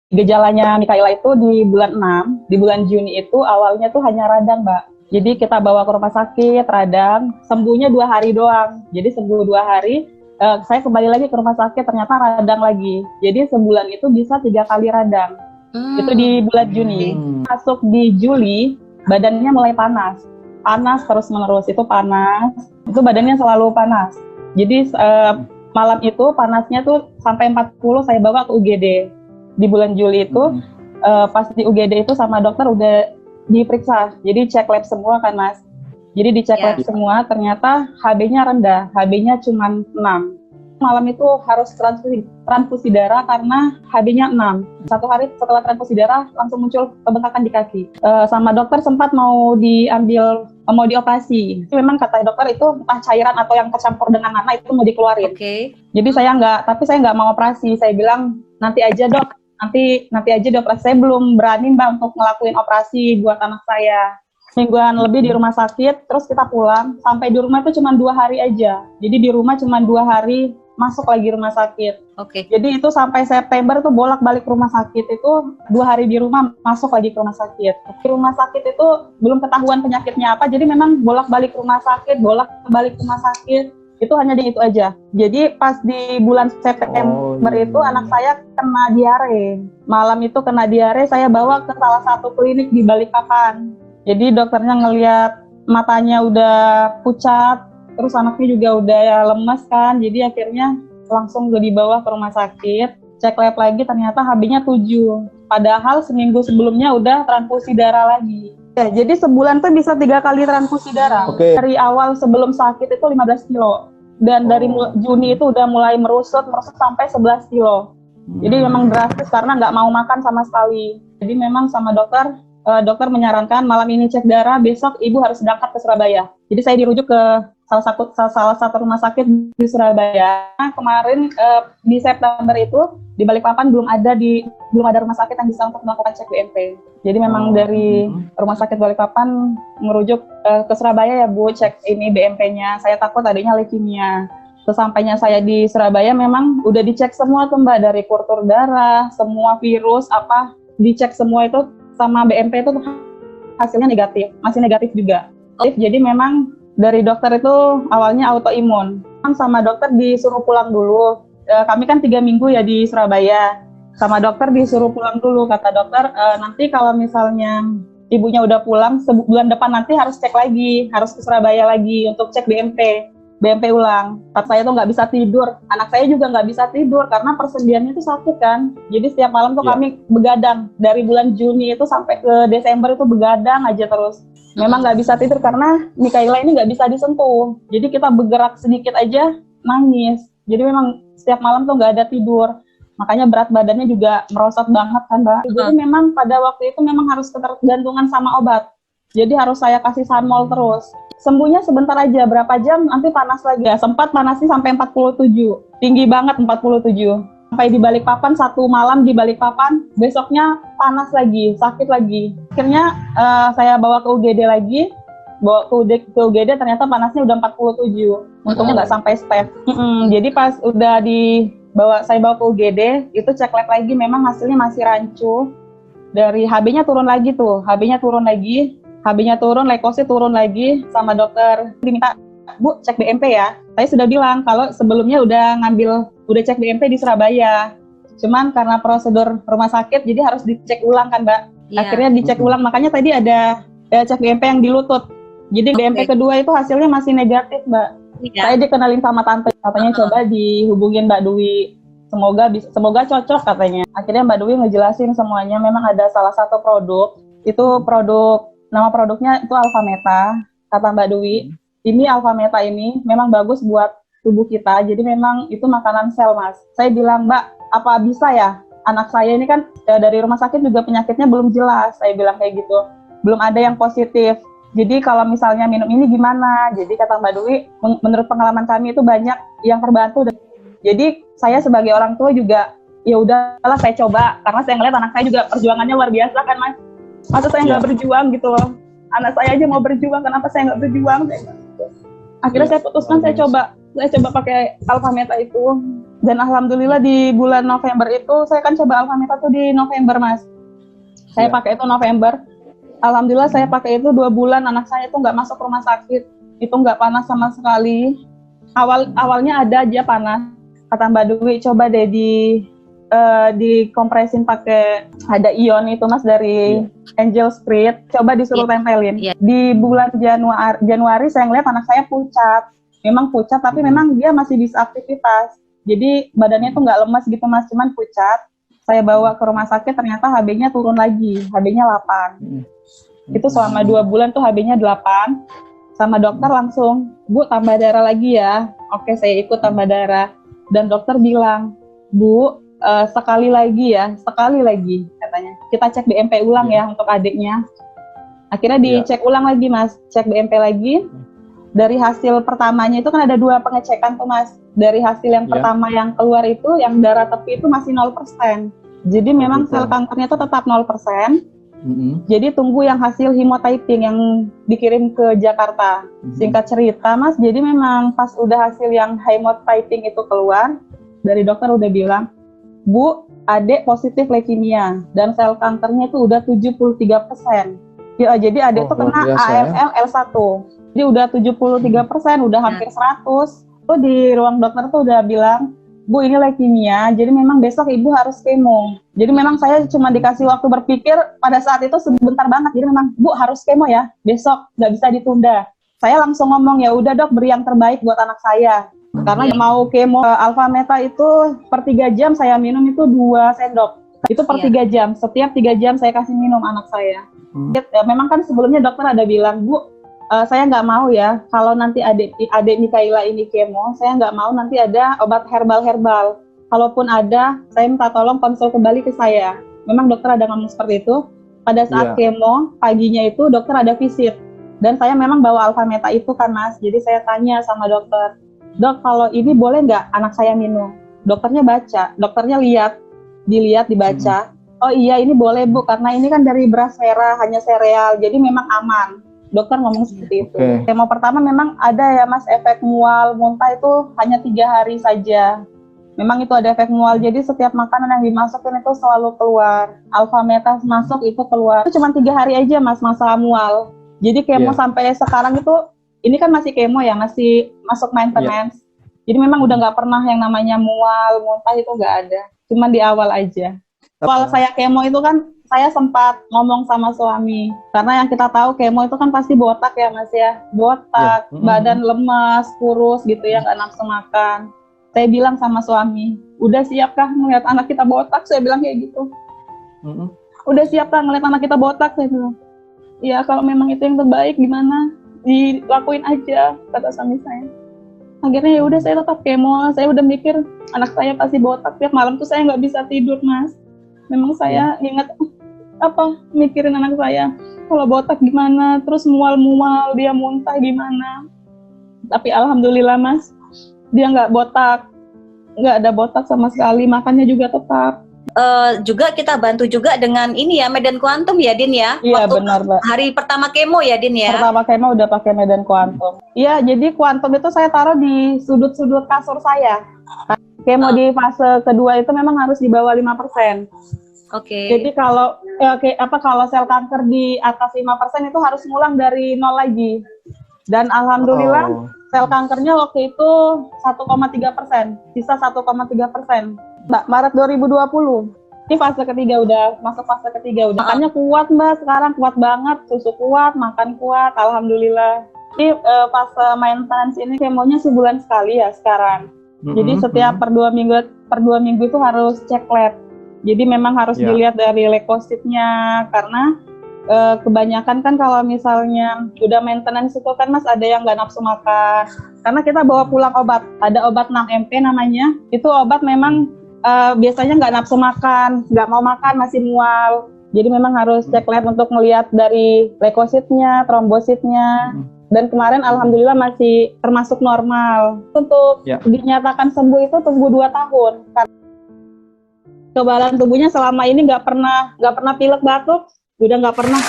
Gejalanya Mikaela itu di bulan 6, di bulan Juni itu awalnya tuh hanya radang, Mbak. Jadi kita bawa ke rumah sakit, radang, sembuhnya 2 hari doang. Jadi sembuh 2 hari, saya kembali lagi ke rumah sakit, ternyata radang lagi. Jadi sebulan itu bisa 3 kali radang. Itu di bulan Juni. Masuk di Juli, badannya mulai panas. Panas terus-menerus, itu panas. Itu badannya selalu panas. Jadi malam itu panasnya tuh sampai 40, saya bawa ke UGD. Di bulan Juli itu pas di UGD itu sama dokter udah diperiksa, jadi cek lab semua kan Mas. Jadi dicek lab semua, ternyata HB-nya rendah, HB-nya cuma 6. Malam itu harus transfusi darah karena HB-nya 6. 1 hari setelah transfusi darah langsung muncul pembengkakan di kaki. Sama dokter sempat mau dioperasi. Memang kata dokter itu entah cairan atau yang tercampur dengan nanah itu mau dikeluarin. Jadi saya nggak mau operasi. Saya bilang nanti aja dok. Nanti aja dok, saya belum berani Mbak untuk ngelakuin operasi buat anak saya. Mingguan lebih di rumah sakit, terus kita pulang. Sampai di rumah itu cuma 2 hari aja. Jadi di rumah cuma 2 hari, masuk lagi rumah sakit. Jadi itu sampai September tuh bolak-balik rumah sakit itu 2 hari di rumah, masuk lagi ke rumah sakit. Di rumah sakit itu belum ketahuan penyakitnya apa, jadi memang bolak-balik rumah sakit. Itu hanya di itu aja. Jadi pas di bulan September itu anak saya kena diare. Malam itu kena diare, saya bawa ke salah satu klinik di Balikpapan. Jadi dokternya ngelihat matanya udah pucat, terus anaknya juga udah lemes kan. Jadi akhirnya langsung dibawa ke rumah sakit. Cek lab lagi ternyata HB-nya 7. Padahal seminggu sebelumnya udah transfusi darah lagi. Jadi sebulan tuh bisa 3 kali transfusi darah. Dari awal sebelum sakit itu 15 kilo. Dan dari Juni itu udah mulai merusut sampai 11 kilo. Jadi memang drastis karena nggak mau makan sama sekali. Jadi memang sama dokter menyarankan malam ini cek darah, besok ibu harus berangkat ke Surabaya. Jadi saya dirujuk ke salah satu rumah sakit di Surabaya. Kemarin di September itu di Balikpapan belum ada rumah sakit yang bisa untuk melakukan cek BMP. Jadi memang dari rumah sakit Balikpapan merujuk ke Surabaya ya Bu, cek ini BMP-nya. Saya takut adanya leukemia. Sesampainya saya di Surabaya memang udah dicek semua tuh Mbak, dari kultur darah, semua virus dicek semua itu, sama BMP itu hasilnya negatif, masih negatif juga. Jadi memang dari dokter itu awalnya autoimun. Sama dokter disuruh pulang dulu. Kami kan 3 minggu ya di Surabaya. Sama dokter disuruh pulang dulu. Kata dokter, nanti kalau misalnya ibunya udah pulang, bulan depan nanti harus cek lagi, harus ke Surabaya lagi untuk cek BMP ulang. Saya tuh nggak bisa tidur, anak saya juga nggak bisa tidur karena persendiannya tuh sakit kan. Jadi setiap malam tuh kami begadang, dari bulan Juni itu sampai ke Desember itu begadang aja terus. Memang nggak bisa tidur karena Mikaela ini nggak bisa disentuh. Jadi kita bergerak sedikit aja nangis. Jadi memang setiap malam tuh nggak ada tidur. Makanya berat badannya juga merosot banget kan Mbak. Jadi memang pada waktu itu memang harus ketergantungan sama obat. Jadi harus saya kasih Sanmol terus. Sembuhnya sebentar aja, berapa jam nanti panas lagi. Ya, sempat panasnya sampai 47. Tinggi banget 47. Sampai di Balikpapan, 1 malam di Balikpapan, besoknya panas lagi, sakit lagi. Akhirnya saya bawa ke UGD lagi. Ke UGD ternyata panasnya udah 47. Untungnya nggak sampai step. Jadi pas udah saya bawa ke UGD, itu cek lab lagi, memang hasilnya masih rancu. Dari HB-nya turun lagi tuh, HB-nya turun, leukosit turun lagi, sama dokter diminta, Bu, cek BMP ya. Saya sudah bilang kalau sebelumnya udah cek BMP di Surabaya. Cuman karena prosedur rumah sakit, jadi harus dicek ulang kan, Mbak. Akhirnya dicek ulang, makanya tadi ada cek BMP yang di lutut. Jadi BMP kedua itu hasilnya masih negatif, Mbak. Saya dikenalin sama tante, katanya coba dihubungin Mbak Dwi. Semoga cocok katanya. Akhirnya Mbak Dwi ngejelasin semuanya, memang ada salah satu nama produknya itu Alfameta. Kata Mbak Dwi, ini Alfameta ini memang bagus buat tubuh kita, jadi memang itu makanan sel, Mas. Saya bilang, Mbak, apa bisa ya? Anak saya ini kan dari rumah sakit juga penyakitnya belum jelas, saya bilang kayak gitu. Belum ada yang positif. Jadi kalau misalnya minum ini gimana? Jadi kata Mbak Dwi, menurut pengalaman kami itu banyak yang terbantu. Jadi saya sebagai orang tua juga, ya udahlah saya coba, karena saya ngeliat anak saya juga perjuangannya luar biasa kan, Mas. Masa saya nggak berjuang gitu loh. Anak saya aja mau berjuang, kenapa saya nggak berjuang? Akhirnya saya putuskan saya coba pakai Alfameta itu. Dan alhamdulillah di bulan November itu, saya kan coba Alpha Meta tuh di November, Mas. Saya pakai itu November. Alhamdulillah saya pakai itu 2 bulan, anak saya itu nggak masuk rumah sakit. Itu nggak panas sama sekali. Awalnya ada aja panas. Kata Mbak Dwi, coba deh dikompresin pakai, ada ion itu Mas dari Angel Spirit, coba disuruh tempelin. Di bulan Januari saya ngeliat anak saya pucat, memang pucat tapi memang dia masih bisa aktivitas, jadi badannya tuh nggak lemas gitu Mas, cuman pucat. Saya bawa ke rumah sakit, ternyata HB-nya turun lagi, HB-nya 8. Itu selama 2 bulan tuh HB-nya 8. Sama dokter langsung, Bu tambah darah lagi ya. Oke, saya ikut tambah darah. Dan dokter bilang, Bu, sekali lagi katanya. Kita cek BMP ulang ya untuk adiknya. Akhirnya dicek ulang lagi Mas, cek BMP lagi. Dari hasil pertamanya itu kan ada 2 pengecekan tuh Mas. Dari hasil yang pertama yang keluar itu, yang darah tepi itu masih 0%. Jadi memang sel kankernya itu tetap 0%. Jadi tunggu yang hasil hemotyping yang dikirim ke Jakarta. Singkat cerita Mas, jadi memang pas udah hasil yang hemotyping itu keluar, dari dokter udah bilang, Bu, adik positif leukemia dan sel kankernya itu udah 73%. Ya, jadi adik itu kena AML L1. Jadi udah 73%, udah hampir 100. Tuh di ruang dokter tuh udah bilang, Bu ini leukemia, jadi memang besok ibu harus kemo. Jadi memang saya cuma dikasih waktu berpikir pada saat itu sebentar banget. Jadi memang Bu harus kemo ya, besok nggak bisa ditunda. Saya langsung ngomong, ya udah dok, beri yang terbaik buat anak saya. Karena mau kemo Alpha Meta itu per 3 jam saya minum itu 2 sendok. Itu per 3 jam, setiap 3 jam saya kasih minum anak saya. Memang kan sebelumnya dokter ada bilang, Bu, saya nggak mau ya, kalau nanti adik Mikaela ini kemo, saya nggak mau nanti ada obat herbal. Kalaupun ada, saya minta tolong konsul kembali ke saya. Memang dokter ada ngomong seperti itu. Pada saat kemo, paginya itu dokter ada visit. Dan saya memang bawa Alpha Meta itu kan Mas, jadi saya tanya sama dokter, Dok, kalau ini boleh nggak anak saya minum? Dokternya baca, dokternya dibaca. Oh iya, ini boleh Bu, karena ini kan dari beras merah, hanya sereal, jadi memang aman. Dokter ngomong seperti itu. Kemo pertama memang ada ya Mas, efek mual, muntah itu hanya 3 hari saja. Memang itu ada efek mual, jadi setiap makanan yang dimasukin itu selalu keluar. Alpha Meta masuk itu keluar. Itu cuma 3 hari aja Mas, masa mual. Jadi kemo sampai sekarang itu, ini kan masih kemo ya, masih masuk maintenance. Jadi memang udah nggak pernah yang namanya mual, muntah itu nggak ada. Cuma di awal aja. Awal saya kemo itu kan, saya sempat ngomong sama suami. Karena yang kita tahu kemo itu kan pasti botak ya Mas ya. Botak, badan lemas, kurus gitu ya, nggak nafsu makan. Saya bilang sama suami, udah siapkah melihat anak kita botak? Saya bilang kayak gitu. Udah siapkah ngeliat anak kita botak? Saya bilang. Ya kalau memang itu yang terbaik gimana? Dilakuin aja, kata suami saya. Akhirnya ya udah saya tetap kemo. Saya udah mikir anak saya pasti botak. Tiap malam tuh saya nggak bisa tidur Mas. Memang saya ingat mikirin anak saya. Kalau botak gimana? Terus mual-mual, dia muntah gimana? Tapi alhamdulillah Mas, dia nggak botak, nggak ada botak sama sekali. Makannya juga tetap. Juga kita bantu juga dengan ini ya, Medan Quantum ya Din ya. Iya benar Mbak. Hari pertama kemo ya Din ya. Pertama kemo udah pakai Medan Quantum. Iya, jadi Quantum itu saya taruh di sudut-sudut kasur saya. Kemo di fase kedua itu memang harus di bawah 5%. Jadi kalau kalau sel kanker di atas 5% itu harus ngulang dari 0 lagi. Dan alhamdulillah sel kankernya waktu itu 1,3%, sisa 1,3%. Mbak, Maret 2020. Ini fase ketiga udah, masuk fase ketiga udah. Makannya kuat Mbak, sekarang kuat banget, susu kuat, makan kuat, alhamdulillah. Ini fase maintenance ini kemonya sebulan sekali ya sekarang. Jadi setiap per 2 minggu itu harus cek lab. Jadi memang harus dilihat dari leukositnya, karena kebanyakan kan kalau misalnya udah maintenance itu kan Mas ada yang nggak nafsu makan. Karena kita bawa pulang obat, ada obat 6MP namanya, itu obat memang biasanya nggak nafsu makan, nggak mau makan, masih mual. Jadi memang harus cek lab untuk melihat dari leukositnya, trombositnya. Dan kemarin alhamdulillah masih termasuk normal. Untuk dinyatakan sembuh itu tunggu 2 tahun. Kekebalan tubuhnya selama ini nggak pernah pilek batuk, udah nggak pernah.